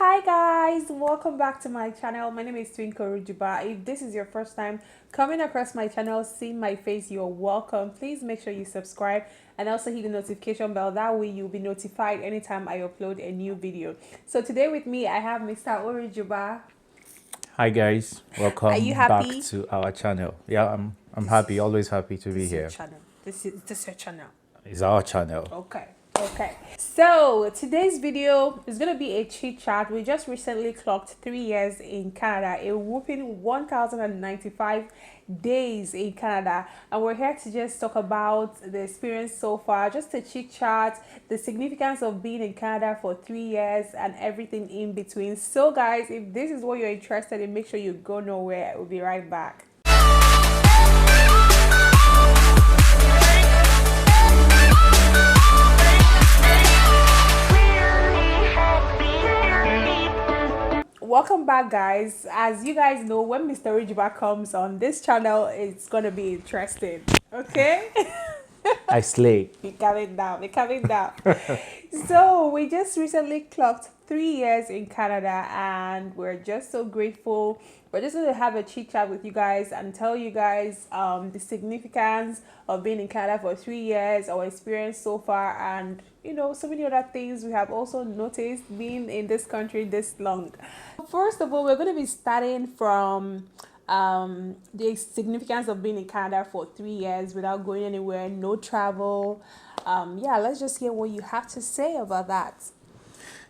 Hi guys, welcome back to my channel. My name is Twinklecooks. If this is your first time coming across my channel, seeing my face, you're welcome. Please make sure you subscribe and also hit the notification bell. That way you'll be notified anytime I upload a new video. So today with me I have Mr. Orijuba. Hi guys, Are you welcome back happy? to our channel. Yeah, I'm happy, always happy to be This is your here. channel. This is your channel. It's our channel. Okay. So today's video is gonna be a chit chat. We just recently clocked 3 years in Canada, a whooping 1,095 days in Canada, and we're here to just talk about the experience so far, just a chit chat, the significance of being in Canada for 3 years, and everything in between. So, guys, if this is what you're interested in, make sure you go nowhere. We'll be right back. Welcome back, guys. As you guys know, when Mr. Orijuba comes on this channel, it's gonna be interesting. Okay. I slay. We're coming down. So we just recently clocked 3 years in Canada, and we're just so grateful. We're just going to have a chit chat with you guys and tell you guys the significance of being in Canada for 3 years, our experience so far, and so many other things we have also noticed being in this country this long. First of all, we're going to be starting from the significance of being in Canada for 3 years without going anywhere, no travel. Yeah, let's just hear what you have to say about that.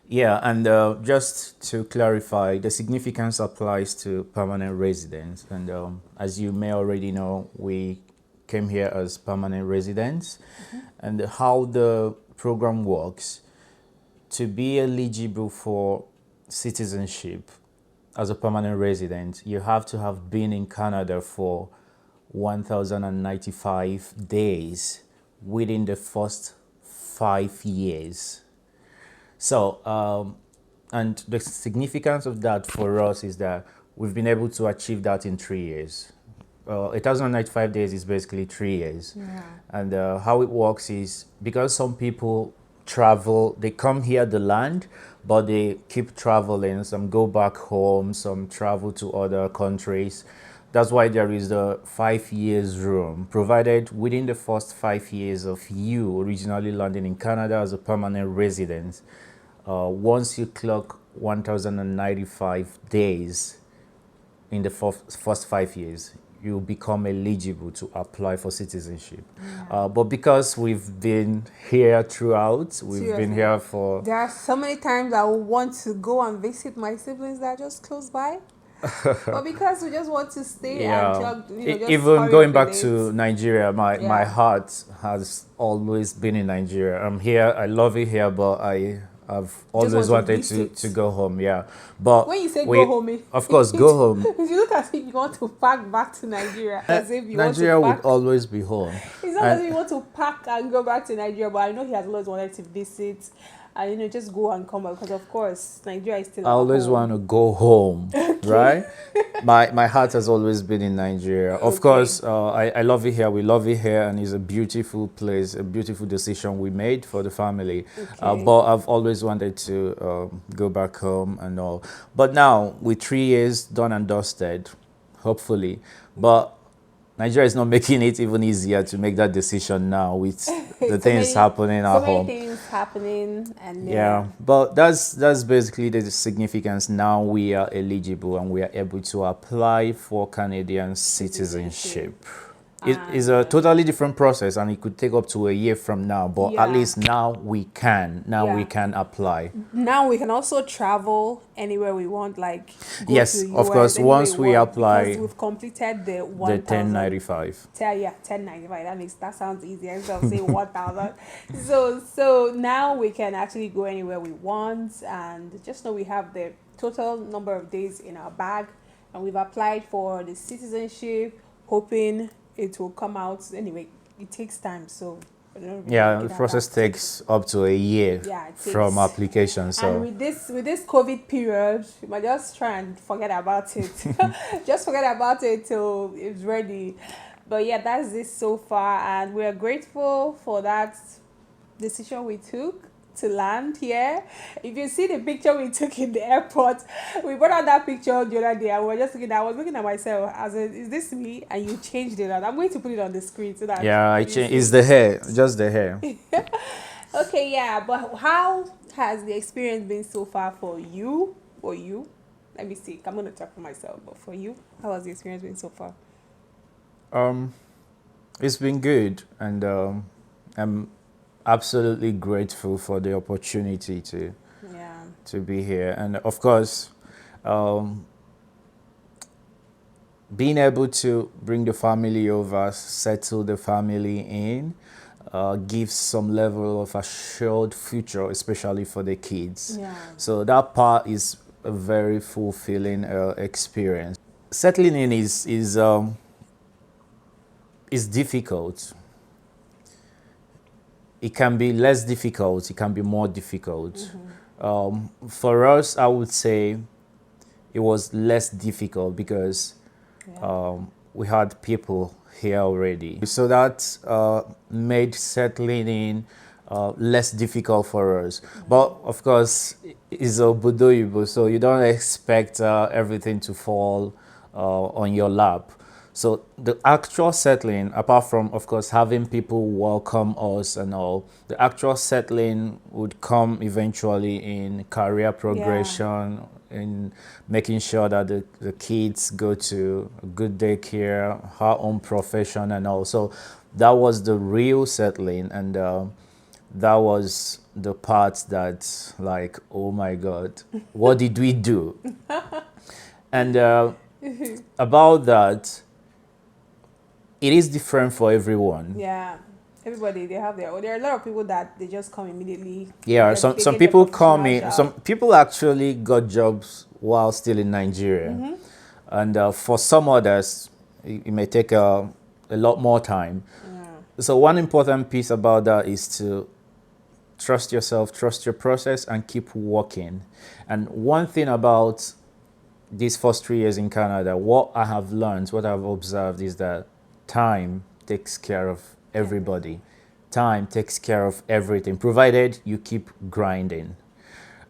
Yeah, and just to clarify, the significance applies to permanent residents. And as you may already know, we came here as permanent residents. And how the program works, to be eligible for citizenship as a permanent resident, you have to have been in Canada for 1,095 days within the first 5 years. So, and the significance of that for us is that we've been able to achieve that in 3 years. 1,095 days is basically 3 years. Yeah. And how it works is because some people travel, they come here to land, but they keep traveling. Some go back home, some travel to other countries. That's why there is the 5 years room, provided within the first 5 years of you originally landing in Canada as a permanent resident. Once you clock 1,095 days in the first 5 years, you become eligible to apply for citizenship. Yeah. But because we've been here throughout, we've been here for... There are so many times I want to go and visit my siblings that are just close by. But because we just want to stay and just even going back days. to Nigeria, my heart has always been in Nigeria. I'm here, I love it here, but I've always wanted to go home. Yeah, but when you say go home, of course, go home. If you look as if you want to pack back to Nigeria, as if you Nigeria want to pack, would always be home. It's not as if you want to pack and go back to Nigeria, but I know he has always wanted to visit. And just go and come back because of course Nigeria is still. I always want to go home, right? My heart has always been in Nigeria. Of course, I love it here. We love it here, and it's a beautiful place, a beautiful decision we made for the family. But I've always wanted to go back home and all. But now with 3 years done and dusted, hopefully, but Nigeria is not making it even easier to make that decision now with the things happening at home. So many things happening, and yeah, but that's basically the significance. Now we are eligible and we are able to apply for Canadian citizenship. It is a totally different process, and it could take up to a year from now. But at least now we can. Now we can apply. Now we can also travel anywhere we want. Like go yes, to of course. Once we apply, because we've completed the 1095. Yeah, 1095. That sounds easier. Instead of saying 1,000. So now we can actually go anywhere we want, and just know we have the total number of days in our bag, and we've applied for the citizenship, hoping it will come out. Anyway, it takes time, so the process takes up to a year from application. So and with this COVID period, you might just try and forget about it. Just forget about it till it's ready. But yeah, that's this so far, and we're grateful for that decision we took. to land here. If you see the picture we took in the airport, we brought out that picture the other day and we were just looking I was looking at myself as in, is this me? And you changed it out. I'm going to put it on the screen so that Yeah, I you change. see It's it. the hair, just the hair. Okay, yeah, but how has the experience been so far for you? For you? Let me see. I'm gonna talk for myself, but for you, how has the experience been so far? Um, it's been good, and I'm absolutely grateful for the opportunity Yeah. to be here, and of course, um, being able to bring the family over, settle the family in, gives some level of assured future, especially for the kids. Yeah. So that part is a very fulfilling experience. Settling in is difficult. It can be less difficult. It can be more difficult. For us, I would say it was less difficult because Yeah. we had people here already. So that made settling in less difficult for us. But of course, it's obodo oyibo, so you don't expect everything to fall on your lap. So the actual settling, apart from of course having people welcome us and all, the actual settling would come eventually in career progression, in making sure that the kids go to a good daycare, her own profession and all. So that was the real settling, and that was the part that like, oh my God, what did we do? And about that, it is different for everyone. Yeah. Everybody they have their there are a lot of people that they just come immediately. Yeah, They some get their people call professional me. Some job. people actually got jobs while still in Nigeria, and for some others, it may take a lot more time. Yeah. So one important piece about that is to trust yourself, trust your process, and keep working. And one thing about these first 3 years in Canada, what I have learned, what I've observed is that time takes care of everybody. Time takes care of everything, provided you keep grinding.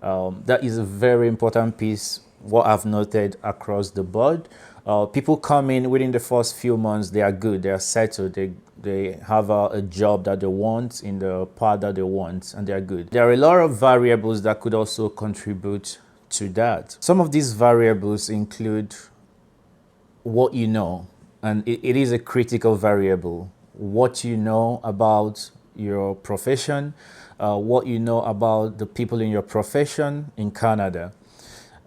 That is a very important piece, what I've noted across the board. People come in within the first few months, they are good, they are settled, they have a job that they want in the part that they want, and they are good. There are a lot of variables that could also contribute to that. Some of these variables include what you know, and it is a critical variable. What you know about your profession, what you know about the people in your profession in Canada.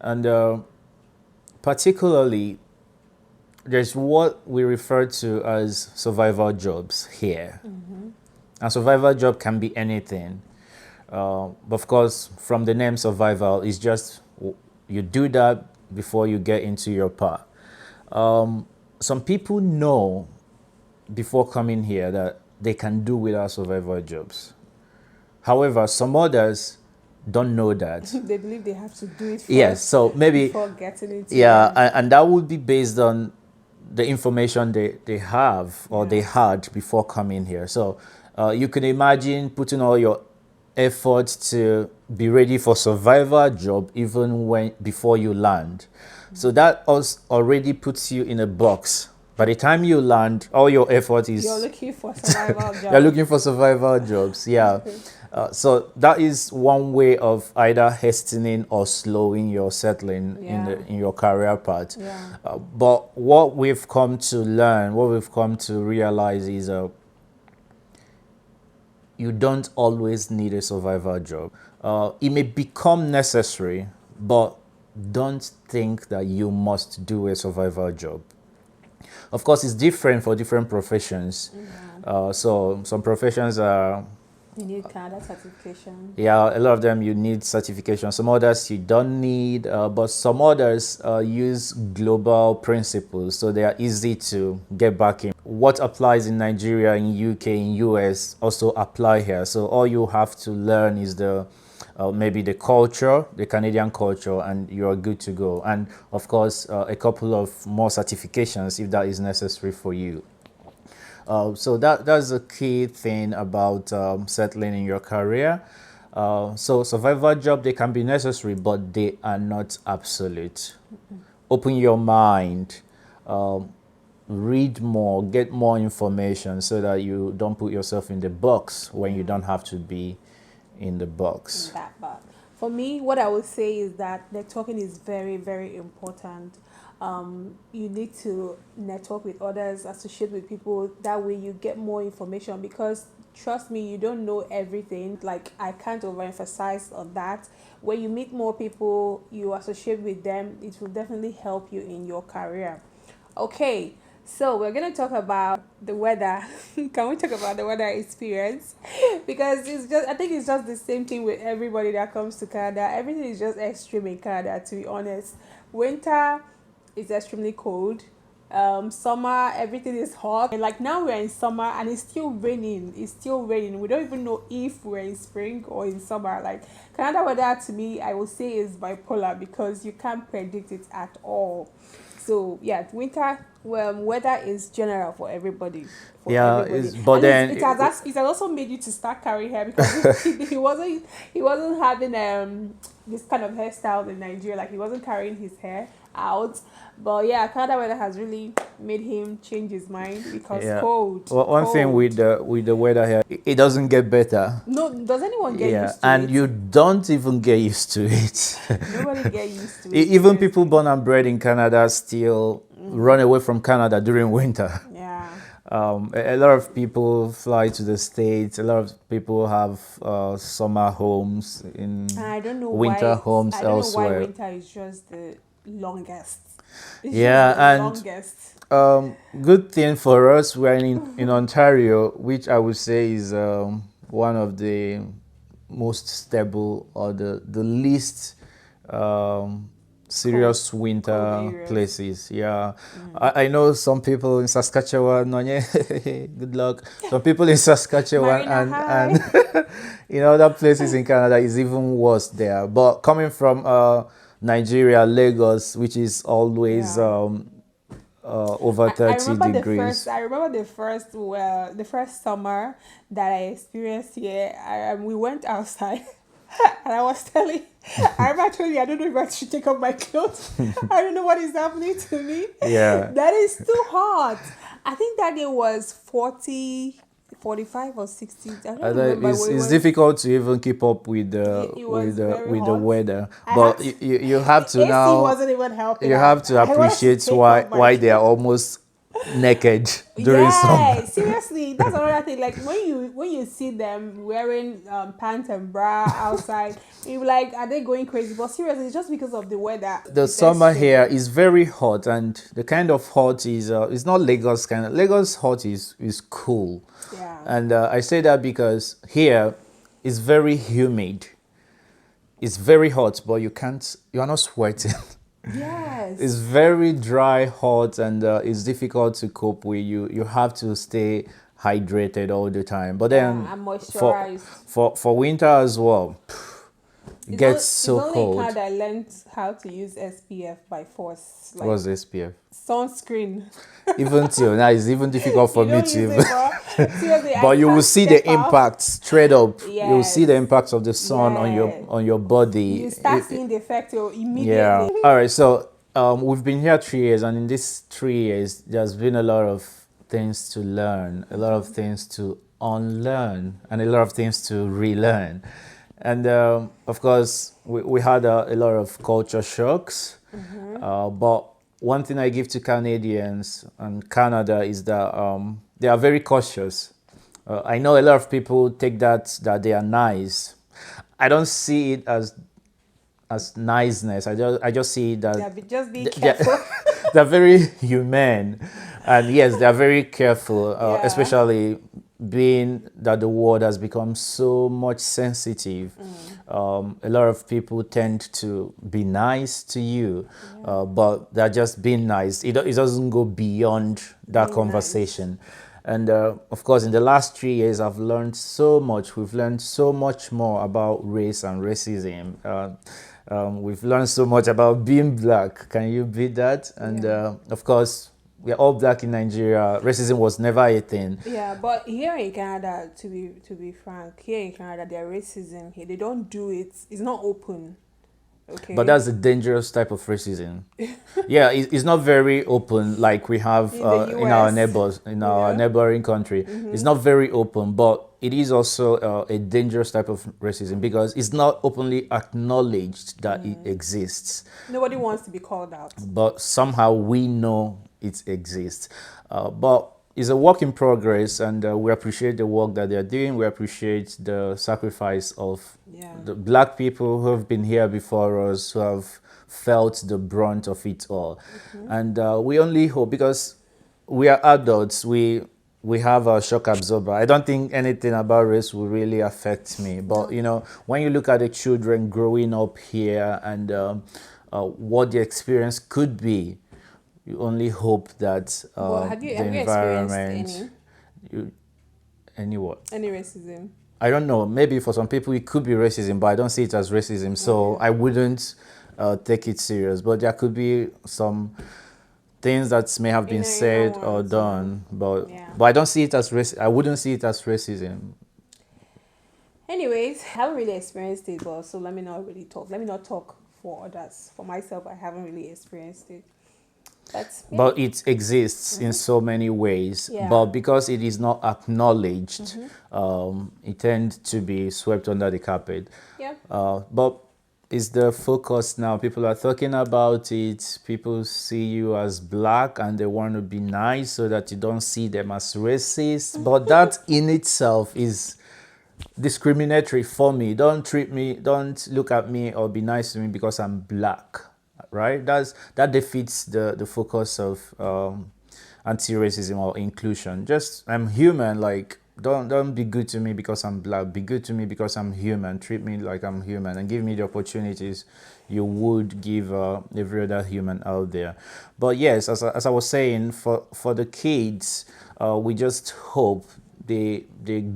And particularly, there's what we refer to as survival jobs here. A survival job can be anything. But of course, from the name survival, it's just you do that before you get into your part. Some people know before coming here that they can do without survival jobs. However, some others don't know that. They believe they have to do it first Yes, so maybe, before getting into yeah, it. and that would be based on the information they have or they Yeah. had before coming here. So you can imagine putting all your efforts to be ready for survival job even when before you land. So that already puts you in a box. By the time you land, all your effort is You're looking for survival you're job. looking for survival jobs. Yeah. So that is one way of either hastening or slowing your settling in your career path. Yeah. But what we've come to learn, what we've come to realize is you don't always need a survival job. It may become necessary, but don't think that you must do a survival job. Of course, it's different for different professions. So some professions are, You need Canada certification. yeah, a lot of them you need certification. Some others you don't need, but some others use global principles, so they are easy to get back in. What applies in Nigeria, in UK, in US also apply here. So all you have to learn is the maybe the culture, the Canadian culture, and you're good to go. And of course, a couple of more certifications if that is necessary for you. So that's a key thing about settling in your career. So survival job, they can be necessary, but they are not absolute. Open your mind, um, read more, get more information so that you don't put yourself in the box when you don't have to be in the box. That part. For me, what I would say is that networking is very, very important. You need to network with others, associate with people. That way, you get more information because trust me, you don't know everything. Like, I can't overemphasize on that. When you meet more people, you associate with them, it will definitely help you in your career. Okay, so we're gonna talk about the weather. Can we talk about the weather experience? Because it's just, I think it's just the same thing with everybody that comes to Canada. Everything is just extreme in Canada, to be honest. Winter is extremely cold. Summer, everything is hot. And like now we're in summer and it's still raining. It's still raining. We don't even know if we're in spring or in summer. Like Canada weather to me, I would say is bipolar because you can't predict it at all. So yeah, winter weather is general for everybody. For Yeah, everybody, but and then it has also made you to start carrying hair because he wasn't having this kind of hairstyle in Nigeria. Like he wasn't carrying his hair out. But yeah, Canada weather has really made him change his mind because yeah. cold, Well, one thing cold. with the weather here, it doesn't get better. No, does anyone get Yeah, used to and it? you don't even get used to it. Nobody get used to it. Even people Seriously. born and bred in Canada still run away from Canada during winter. Yeah. A lot of people fly to the States. A lot of people have summer homes in I don't know winter why. homes I don't know why elsewhere. winter is just the longest. It's just Yeah, the and longest. good thing for us, we're in Ontario, which I would say is one of the most stable or the least um, Cold, serious cold winter areas. places. Yeah, I know some people in Saskatchewan. Good luck. Some people in Saskatchewan Marina and High. in other places in Canada is even worse there. But coming from Nigeria, Lagos, which is always Yeah. over I 30 remember the first degrees. I remember the first summer that I experienced here. We went outside and I was telling I remember telling you I don't know if I should take off my clothes. I don't know what is happening to me. Yeah. That is too hot. I think that day was 40, 45 or 60. I don't remember. It's difficult to even keep up with It was very with the hot. weather, I had but to, you have to AC now wasn't even helping you out. have to I wanted to appreciate take off my why they are clothes. almost naked during Yeah, summer. seriously, that's another thing. Like when you see them wearing pants and bra outside, you're like, are they going crazy? But seriously, it's just because of the weather. The It's summer extreme. here is very hot, and the kind of hot is it's not Lagos kind of. Lagos hot is cool, Yeah. and I say that because here it's very humid. It's very hot, but you are not sweating. It's Yes. very dry, hot, and it's difficult to cope with. You have to stay hydrated all the time. But Yeah, then I'm for moisturized. for winter as well, it gets It's so only in cold. Canada I learned how to use SPF by force, like What's SPF? sunscreen. Even till now, it's even difficult for You me don't to use even. it, but seriously, I But you will can't see step the out. impact straight up. You will see Yes. the impacts of the sun Yeah. on your body. You start seeing the effect Yeah. immediately. All right. So we've been here 3 years, and in these 3 years, there's been a lot of things to learn, a lot of things to unlearn, and a lot of things to relearn. And of course, we had a lot of culture shocks. But one thing I give to Canadians and Canada is that they are very cautious. I know a lot of people take that they are nice. I don't see it as niceness. I just see that Yeah, but just be they're, careful. they're very humane, and yes, they're very careful, Yeah. especially being that the world has become so much sensitive. A lot of people tend to be nice to you, but they're just being nice. It doesn't go beyond that Being nice. conversation. And of course, in the last 3 years, I've learned so much. We've learned so much more about race and racism. We've learned so much about being black. Can you beat that? And Yeah. of course, we're all black in Nigeria. Racism was never a thing. Yeah, but here in Canada, to be frank, here in Canada, their racism here, they don't do it. It's not open. But Okay. that's a dangerous type of racism. Yeah, it's not very open like we have In the in our US, neighbors, in you our know. neighboring country. It's not very open, but it is also a dangerous type of racism because it's not openly acknowledged that it exists. Nobody wants to be called out. But somehow we know it exists. But it's a work in progress, and we appreciate the work that they're doing. We appreciate the sacrifice of Yeah. the black people who have been here before us, who have felt the brunt of it all. And we only hope, because we are adults, we have a shock absorber. I don't think anything about race will really affect me. But you know, when you look at the children growing up here and what the experience could be, you only hope that But the have you experienced environment, you, any what? any racism? I don't know. Maybe for some people it could be racism, but I don't see it as racism. So I wouldn't take it serious. But there could be some things that may have been said or words, done, but Yeah. I don't see it as I wouldn't see it as racism. Anyways, I haven't really experienced it, but so let me not really talk. Let me not talk for others. For myself, I haven't really experienced it. But it exists in so many ways. Yeah. But because it is not acknowledged, it tends to be swept under the carpet. Yeah. But is the focus now? People are talking about it. People see you as black and they want to be nice so that you don't see them as racist. But that in itself is discriminatory for me. Don't look at me or be nice to me because I'm black, right? That defeats the focus of anti-racism or inclusion. Just, I'm human. Like, don't be good to me because I'm black. Be good to me because I'm human. Treat me like I'm human and give me the opportunities you would give every other human out there. But yes, as I was saying, for the kids, we just hope they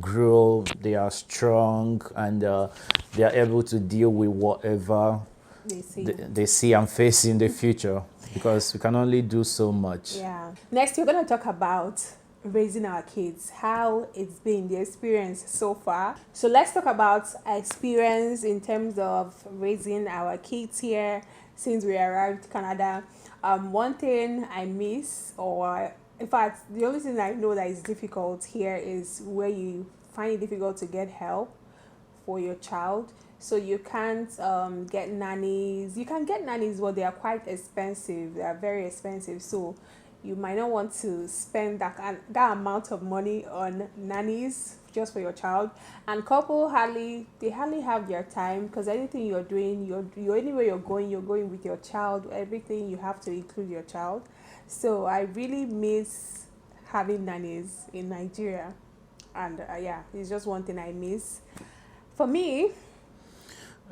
grow, they are strong, and they are able to deal with whatever they see and face in the future, because we can only do so much. Yeah. Next, we're going to talk about raising our kids, how it's been the experience so far. So let's talk about our experience in terms of raising our kids here since we arrived in Canada. One thing I miss, or in fact, the only thing I know that is difficult here is where you find it difficult to get help for your child. So you can't get nannies. You can get nannies, but they are quite expensive. They are very expensive. So you might not want to spend that amount of money on nannies just for your child. And couple hardly have their time, because anything you're doing, you're anywhere you're going with your child. Everything you have to include your child. So I really miss having nannies in Nigeria, and yeah, it's just one thing I miss. For me,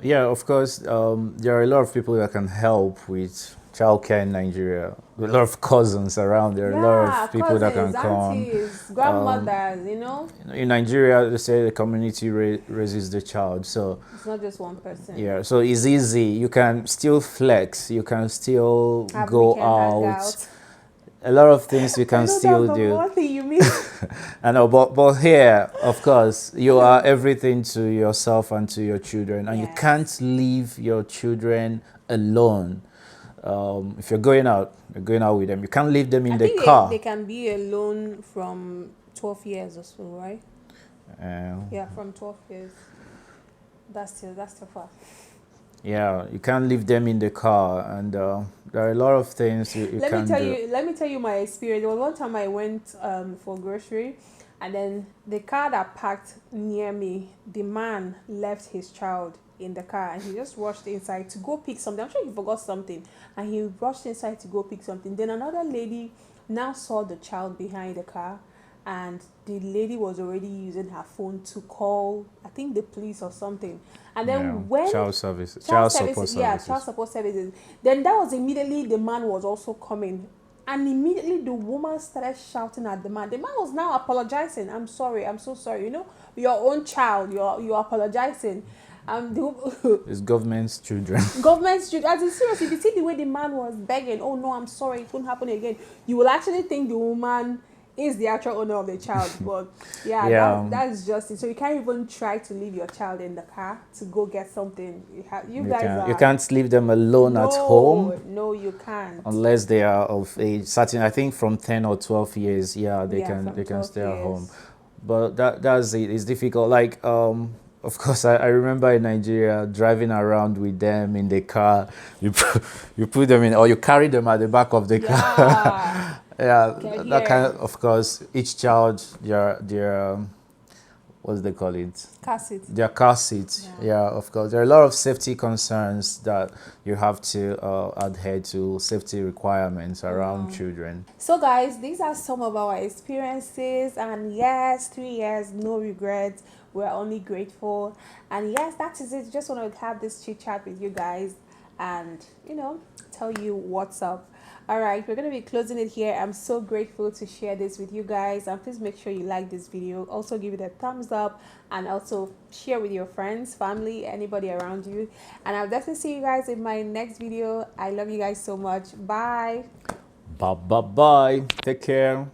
yeah, of course, there are a lot of people that can help with childcare in Nigeria. A lot of cousins around there, a lot of people that can come. aunties, grandmothers, In Nigeria, they say the community raises the child, so it's not just one person. yeah, so it's easy. You can still flex. You can still Have go weekend out. hangouts. A lot of things you can still do. One thing you miss. I know, but here, of course, you are everything to yourself and to your children, and you Yes. can't leave your children alone. If you're going out with them. You can't leave them in I the think car. they can be alone from 12 years or so, right? Yeah, from 12 years. That's still far. Yeah, you can't leave them in the car, and there are a lot of things you can do. Let me tell you my experience. There was one time I went for grocery, and then the car that parked near me, the man left his child in the car, and he just rushed inside to go pick something. I'm sure he forgot something, and he rushed inside to go pick something. Then another lady now saw the child behind the car, and the lady was already using her phone to call, I think, the police or something. And then when child support services. yeah, child support services, then that was immediately the man was also coming, and immediately the woman started shouting at the man. The man was now apologizing. I'm sorry, I'm so sorry. Your own child, you're apologizing. It's government's children. Government should, as in seriously, if you see the way the man was begging, oh no, I'm sorry, it won't happen again, you will actually think the woman is the actual owner of the child. But yeah, Yeah, that's just it. So you can't even try to leave your child in the car to go get something. You you guys can. You are, can't leave them alone at home no, you can't. unless they are of age. Certain, I think from 10 or 12 years. Yeah, Yeah, they from can 12 stay at home. years. But that's it. It's difficult. Like of course, I remember in Nigeria driving around with them in the car. You put them in, or you carry them at the back of the car. Yeah, Yeah, okay, that kind here, of course, each child, their what do they call it? car seat. Their car seats. Yeah. Yeah, of course. There are a lot of safety concerns that you have to adhere to safety requirements around children. So guys, these are some of our experiences, and yes, 3 years, no regrets. We're only grateful. And yes, that is it. Just want to have this chit chat with you guys and tell you what's up. All right, we're going to be closing it here. I'm so grateful to share this with you guys, and please make sure you like this video. Also give it a thumbs up, and also share with your friends, family, anybody around you. And I'll definitely see you guys in my next video. I love you guys so much. Bye. Bye bye bye. Take care.